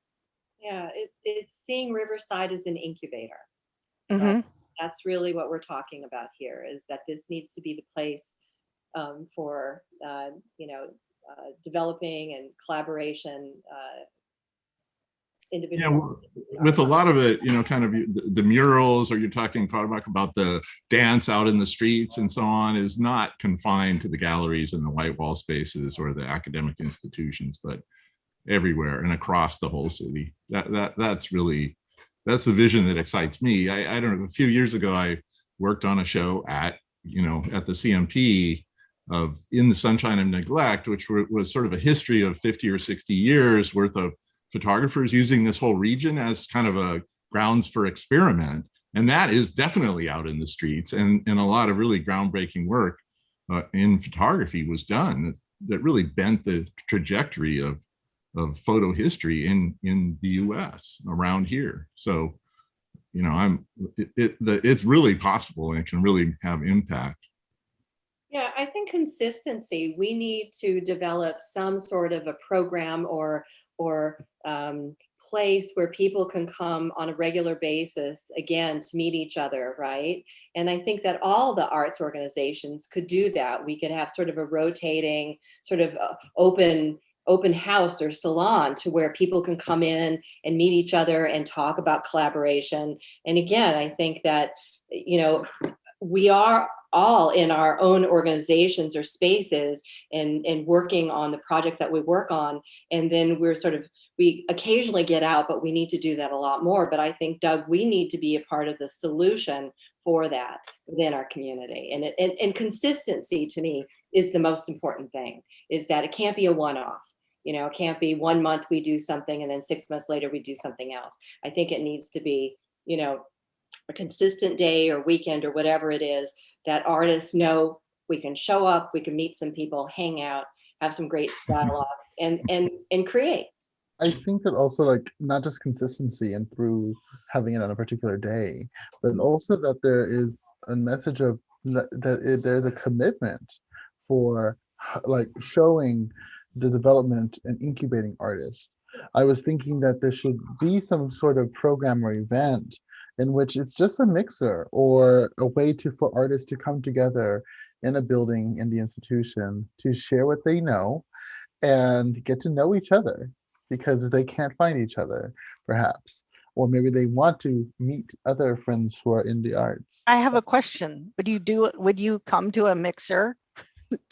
Yeah, it's seeing Riverside as an incubator. Mm-hmm. That's really what we're talking about here, is that this needs to be the place for, developing and collaboration. Individual. With a lot of it, you know, kind of the murals, or you're talking about the dance out in the streets and so on, is not confined to the galleries and the white wall spaces or the academic institutions, but everywhere and across the whole city. That's the vision that excites me. I don't know, a few years ago, I worked on a show at the CMP of In the Sunshine of Neglect, which was sort of a history of 50 or 60 years worth of photographers using this whole region as kind of a grounds for experiment. And that is definitely out in the streets, and a lot of really groundbreaking work in photography was done that really bent the trajectory of photo history in the US around here. So, you know, it's really possible, and it can really have impact. Yeah, I think consistency. We need to develop some sort of a program or place where people can come on a regular basis, again, to meet each other, right? And I think that all the arts organizations could do that. We could have sort of a rotating, sort of open house or salon to where people can come in and meet each other and talk about collaboration. And again, I think that, we are all in our own organizations or spaces and working on the projects that we work on. And then we occasionally get out, but we need to do that a lot more. But I think, Doug, we need to be a part of the solution for that within our community. And consistency, to me, is the most important thing, is that it can't be a one-off. It can't be 1 month we do something and then 6 months later we do something else. I think it needs to be, a consistent day or weekend or whatever it is that artists know we can show up, we can meet some people, hang out, have some great dialogues and create. I think that also, like, not just consistency and through having it on a particular day, but also that there is a message of there's a commitment for like showing the development and incubating artists. I was thinking that there should be some sort of program or event in which it's just a mixer or a way for artists to come together in a building, in the institution, to share what they know and get to know each other, because they can't find each other, perhaps. Or maybe they want to meet other friends who are in the arts. I have a question. Would you come to a mixer?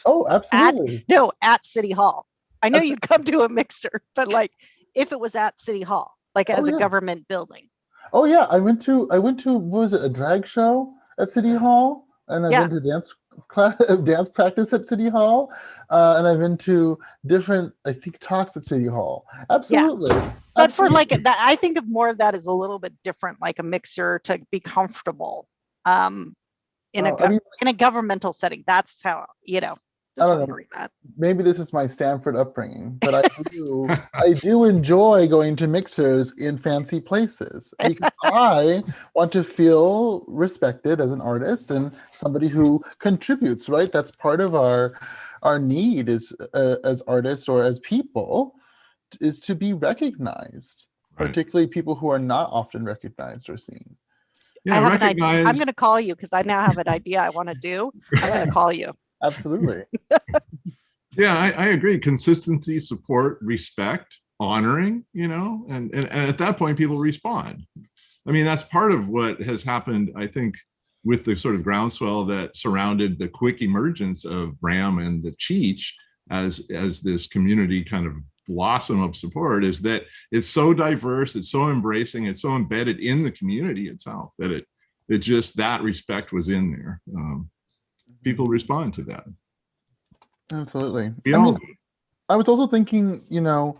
Oh, absolutely. At City Hall. I know you'd come to a mixer, but like if it was at City Hall, like as a government building. Oh yeah, I went to what was it, a drag show at City Hall, and I've been to dance practice at City Hall, and I've been to different, I think, talks at City Hall. Absolutely. Yeah. But for like that, I think of more of that as a little bit different, like a mixer to be comfortable in a governmental setting. That's how, I don't know. Maybe this is my Stanford upbringing, but I do enjoy going to mixers in fancy places, because I want to feel respected as an artist and somebody who contributes, right? That's part of our need as artists or as people, is to be recognized, particularly people who are not often recognized or seen. Yeah, I have an idea. I'm going to call you because I now have an idea I want to do. I'm going to call you. Absolutely. Yeah, I agree. Consistency, support, respect, honoring, and at that point, people respond. I mean, that's part of what has happened, I think, with the sort of groundswell that surrounded the quick emergence of RAM and the Cheech as this community kind of blossom of support is that it's so diverse, it's so embracing, it's so embedded in the community itself that it just, that respect was in there. People respond to that. Absolutely. We I all mean, do. I was also thinking, you know,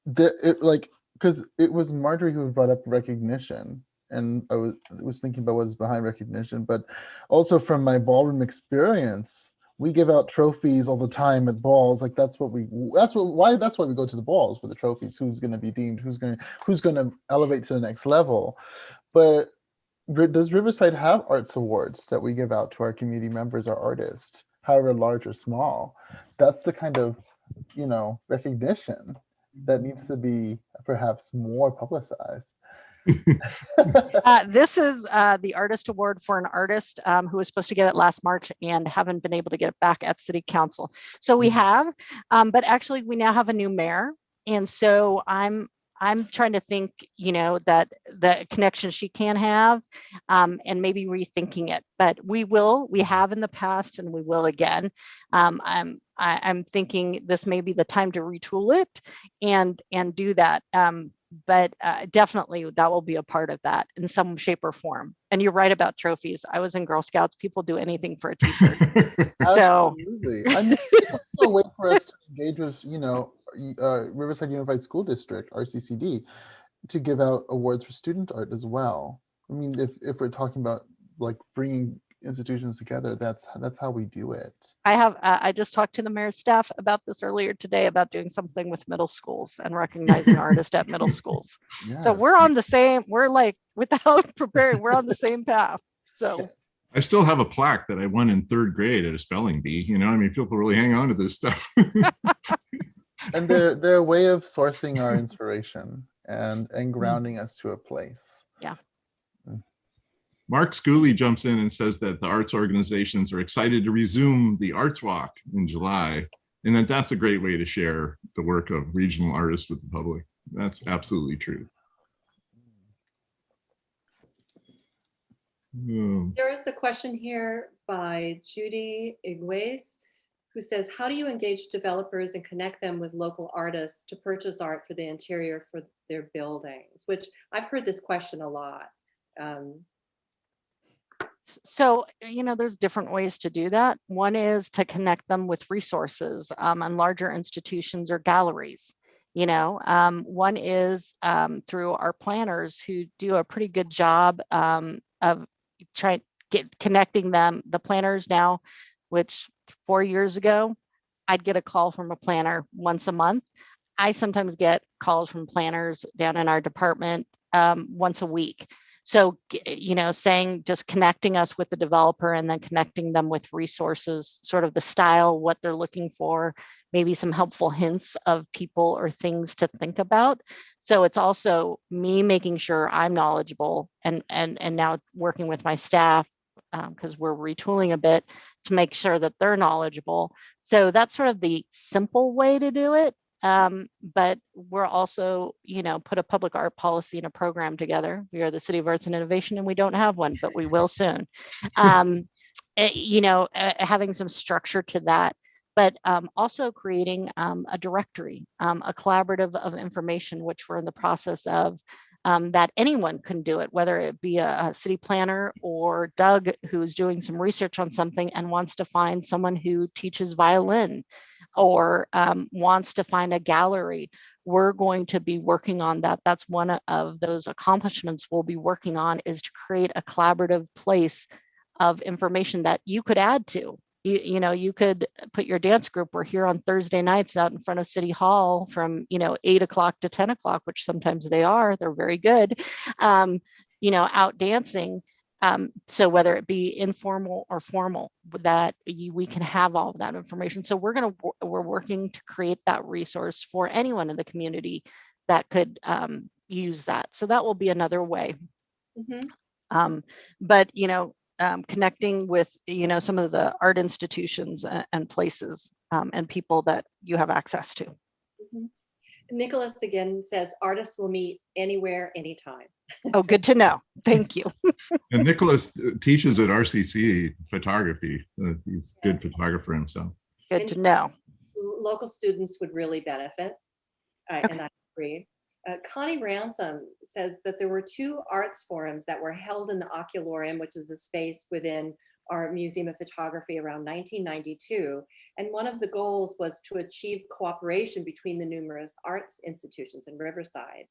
that it like, because it was Marjorie who brought up recognition, and I was thinking about what's behind recognition, but also from my ballroom experience, we give out trophies all the time at balls. Like that's why we go to the balls, for the trophies. Who's going to be deemed? Who's going to elevate to the next level? But does Riverside have arts awards that we give out to our community members or artists, however large or small? That's the kind of, you know, recognition that needs to be perhaps more publicized. This is the Artist Award for an artist who was supposed to get it last March and haven't been able to get it back at City Council. So we have, but actually we now have a new mayor. And so I'm trying to think, you know, that the connection she can have and maybe rethinking it. But we have in the past and we will again. I'm thinking this may be the time to retool it and do that. But definitely that will be a part of that in some shape or form. And you're right about trophies. I was in Girl Scouts. People do anything for a t-shirt. So absolutely. I mean, it's also a way for us to engage with, you know, Riverside Unified School District, RCCD, to give out awards for student art as well. I mean, if we're talking about like bringing institutions together, that's how we do it. I just talked to the mayor's staff about this earlier today about doing something with middle schools and recognizing artists at middle schools. Yes. So we're on the same, we're like, without preparing, we're on the same path. So I still have a plaque that I won in 3rd grade at a spelling bee. You know, I mean, people really hang on to this stuff. And they're a way of sourcing our inspiration and grounding us to a place. Yeah. Mark Schooley jumps in and says that the arts organizations are excited to resume the Arts Walk in July, and that's a great way to share the work of regional artists with the public. That's absolutely true. There is a question here by Judy Iguez, who says, how do you engage developers and connect them with local artists to purchase art for the interior for their buildings? Which I've heard this question a lot. So, you know, there's different ways to do that. One is to connect them with resources and larger institutions or galleries. You know, one is through our planners who do a pretty good job of connecting them. The planners now, which 4 years ago, I'd get a call from a planner once a month. I sometimes get calls from planners down in our department once a week. So, you know, just connecting us with the developer and then connecting them with resources, sort of the style, what they're looking for, maybe some helpful hints of people or things to think about. So it's also me making sure I'm knowledgeable and now working with my staff because we're retooling a bit to make sure that they're knowledgeable. So that's sort of the simple way to do it. But we're also, you know, put a public art policy and a program together. We are the City of Arts and Innovation, and we don't have one, but we will soon. You know, having some structure to that, but also creating a directory, a collaborative of information, which we're in the process of, that anyone can do it, whether it be a city planner or Doug, who's doing some research on something and wants to find someone who teaches violin or wants to find a gallery. We're going to be working on that. That's one of those accomplishments we'll be working on, is to create a collaborative place of information that you could add to. You know, you could put your dance group. We're here on Thursday nights out in front of City Hall from, you know, 8 o'clock to 10 o'clock, which sometimes they're very good, you know, out dancing. So whether it be informal or formal, that we can have all of that information. So we're working to create that resource for anyone in the community that could use that. So that will be another way. Mm-hmm. But, you know, connecting with, you know, some of the art institutions and places and people that you have access to. Mm-hmm. Nicholas again says artists will meet anywhere, anytime. Oh, good to know. Thank you. And Nicholas teaches at RCC photography. He's a good photographer himself. Good to know. Local students would really benefit. And I agree. Connie Ransom says that there were 2 arts forums that were held in the Ocularium, which is a space within our Museum of Photography around 1992. And one of the goals was to achieve cooperation between the numerous arts institutions in Riverside.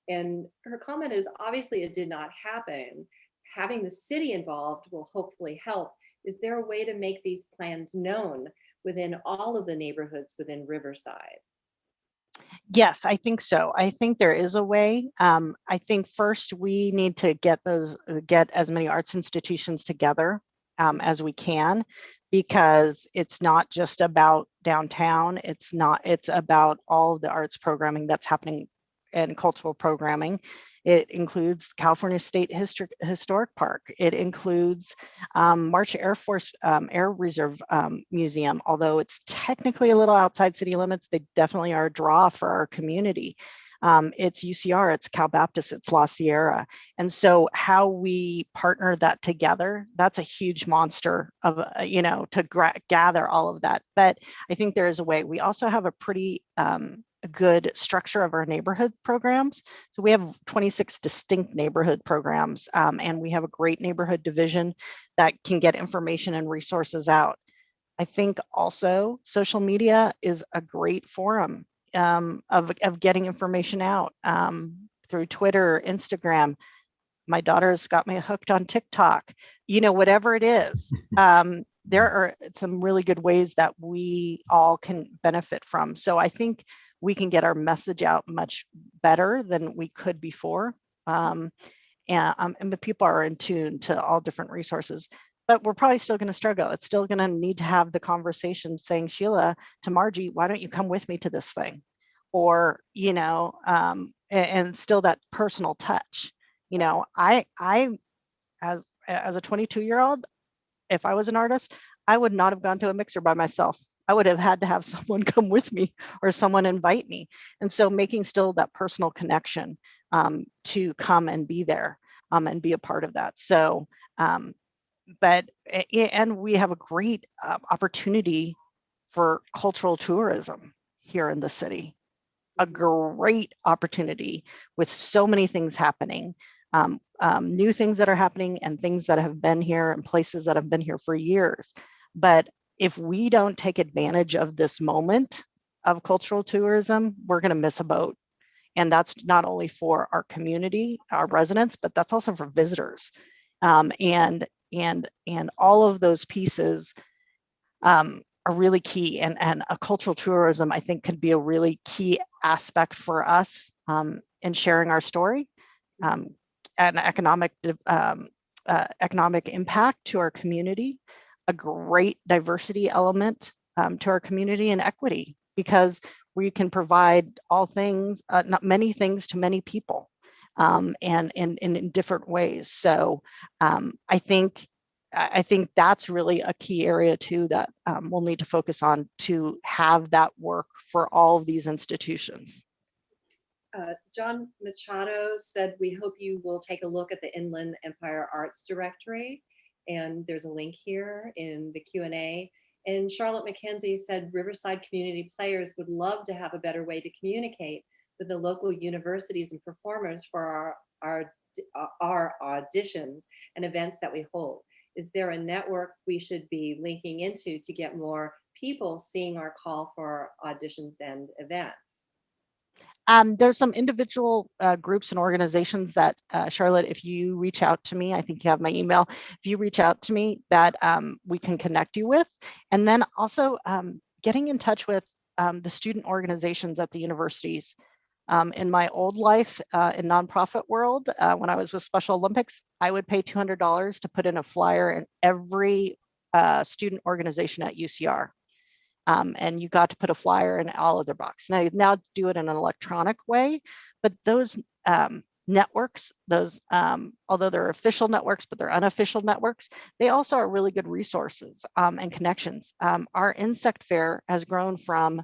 And her comment is, obviously it did not happen. Having the city involved will hopefully help. Is there a way to make these plans known within all of the neighborhoods within Riverside? Yes, I think so. I think there is a way. I think first we need to get as many arts institutions together as we can, because it's not just about downtown. It's about all the arts programming that's happening and cultural programming. It includes California State Historic Park. It includes March Air Force Air Reserve Museum. Although it's technically a little outside city limits, they definitely are a draw for our community. It's UCR, it's Cal Baptist, it's La Sierra. And so how we partner that together, that's a huge monster of, to gather all of that. But I think there is a way. We also have a pretty good structure of our neighborhood programs. So we have 26 distinct neighborhood programs, and we have a great neighborhood division that can get information and resources out. I think also social media is a great forum of getting information out through Twitter, Instagram. My daughter's got me hooked on TikTok, whatever it is. There are some really good ways that we all can benefit from. So I think we can get our message out much better than we could before. And the people are in tune to all different resources, but we're probably still going to struggle. It's still going to need to have the conversation saying, Sheila, to Margie, why don't you come with me to this thing? Or, and still that personal touch. I as a 22-year-old, if I was an artist, I would not have gone to a mixer by myself. I would have had to have someone come with me or someone invite me. And so making still that personal connection to come and be there and be a part of that. So, and we have a great opportunity for cultural tourism here in the city. A great opportunity with so many things happening, new things that are happening and things that have been here and places that have been here for years. But if we don't take advantage of this moment of cultural tourism, we're going to miss a boat. And that's not only for our community, our residents, but that's also for visitors. And all of those pieces are really key. And a cultural tourism, I think, can be a really key aspect for us in sharing our story, and economic impact to our community, a great diversity element to our community, and equity, because we can provide all things, not many things to many people, and in different ways. So I think that's really a key area too that we'll need to focus on to have that work for all of these institutions. John Machado said, we hope you will take a look at the Inland Empire Arts Directory. And there's a link here in the Q&A. And Charlotte McKenzie said, Riverside community players would love to have a better way to communicate with the local universities and performers for our auditions and events that we hold. Is there a network we should be linking into to get more people seeing our call for auditions and events? There's some individual groups and organizations that, Charlotte, if you reach out to me, I think you have my email, if you reach out to me, that we can connect you with. And then also getting in touch with the student organizations at the universities. In my old life in nonprofit world, when I was with Special Olympics, I would pay $200 to put in a flyer in every student organization at UCR. And you got to put a flyer in all of their box. Now do it in an electronic way, but those networks, although they're official networks, but they're unofficial networks, they also are really good resources and connections. Our insect fair has grown from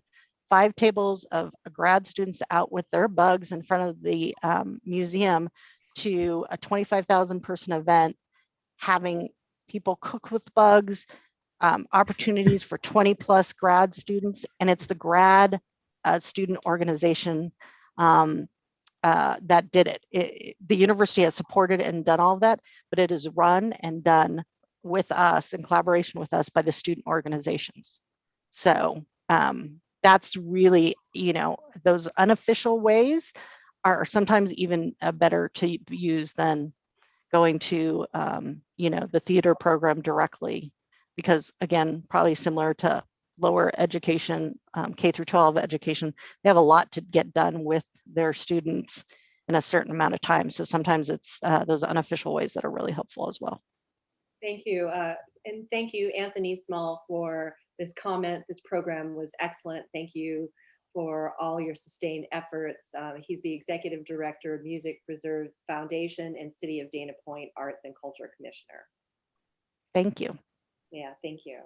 5 tables of grad students out with their bugs in front of the museum to a 25,000 person event, having people cook with bugs, opportunities for 20+ grad students. And it's the grad a student organization that did it. The university has supported and done all of that, but it is run and done with us in collaboration with us by the student organizations. So that's really, those unofficial ways are sometimes even better to use than going to, the theater program directly, because again, probably similar to lower education, K through 12 education, they have a lot to get done with their students in a certain amount of time. So sometimes it's those unofficial ways that are really helpful as well. Thank you. And thank you, Anthony Small, for this comment. This program was excellent. Thank you for all your sustained efforts. He's the Executive Director of Music Preserve Foundation and City of Dana Point Arts and Culture Commissioner. Thank you. Yeah, thank you.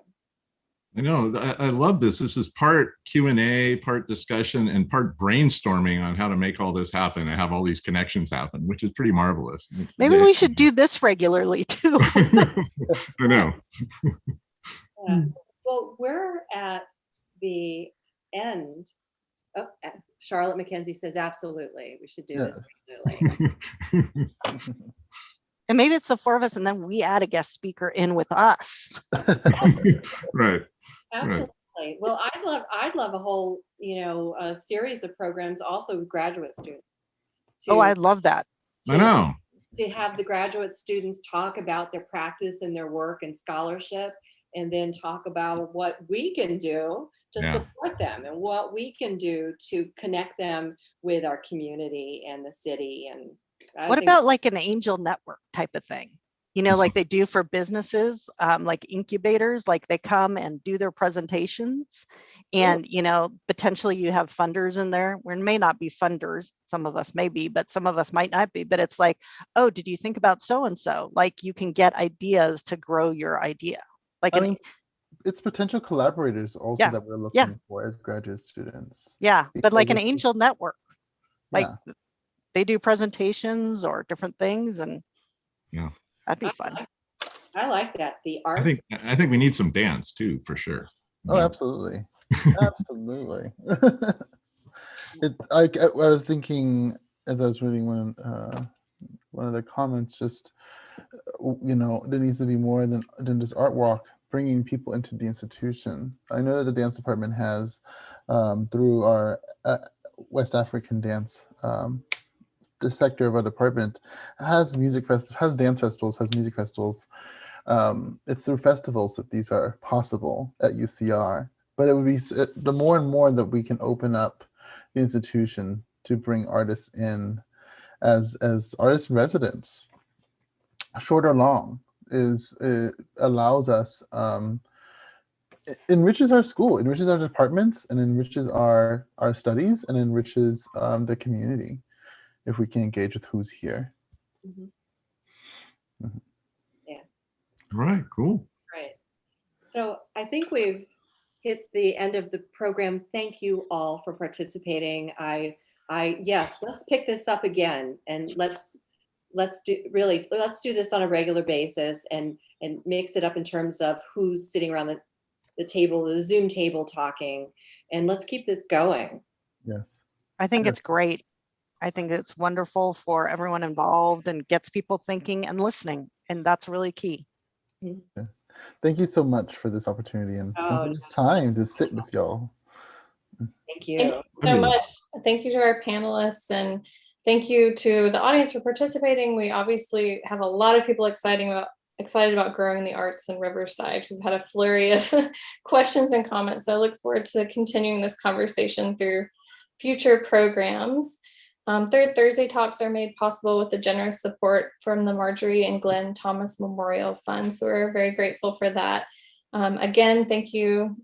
I know, I love this. This is part Q&A, part discussion, and part brainstorming on how to make all this happen and have all these connections happen, which is pretty marvelous. Maybe we should do this regularly too. I know. Yeah. Well, we're at the end. Oh, Charlotte McKenzie says, absolutely, we should do this regularly. And maybe it's the four of us and then we add a guest speaker in with us. Right. Absolutely. Right. Well, I'd love a whole, a series of programs also with graduate students. Oh, I love that. I know. To have the graduate students talk about their practice and their work and scholarship, and then talk about what we can do to support them and what we can do to connect them with our community and the city. And what about like an angel network type of thing? Like they do for businesses, like incubators, like they come and do their presentations and, potentially you have funders in there. We may not be funders. Some of us may be, but some of us might not be. But it's like, oh, did you think about so-and-so? Like you can get ideas to grow your idea. Like it's potential collaborators also that we're looking for as graduate students. Yeah, but like an angel network, like they do presentations or different things and that'd be fun. I like that. The arts. I think we need some dance too, for sure. Oh, absolutely. Absolutely. I was thinking as I was reading one of the comments, just, there needs to be more than just art walk, bringing people into the institution. I know that the dance department has, through our West African dance, the sector of our department has has dance festivals, has music festivals. It's through festivals that these are possible at UCR. But it would be the more and more that we can open up the institution to bring artists in as artists in residence, short or long, allows us, enriches our school, enriches our departments, and enriches our studies, and enriches the community if we can engage with who's here. Mm-hmm. Yeah. Right. Cool. Right. So I think we've hit the end of the program. Thank you all for participating. Yes, let's pick this up again, and let's do this on a regular basis and mix it up in terms of who's sitting around the table, the Zoom table talking, and let's keep this going. Yes. I think it's great. I think it's wonderful for everyone involved and gets people thinking and listening. And that's really key. Yeah. Thank you so much for this opportunity and for this time to sit with y'all. Thank you. Thank you so much. Thank you to our panelists and thank you to the audience for participating. We obviously have a lot of people excited about growing the arts in Riverside. We've had a flurry of questions and comments. So I look forward to continuing this conversation through future programs. Third Thursday talks are made possible with the generous support from the Marjorie and Glenn Thomas Memorial Fund. So we're very grateful for that. Again, thank you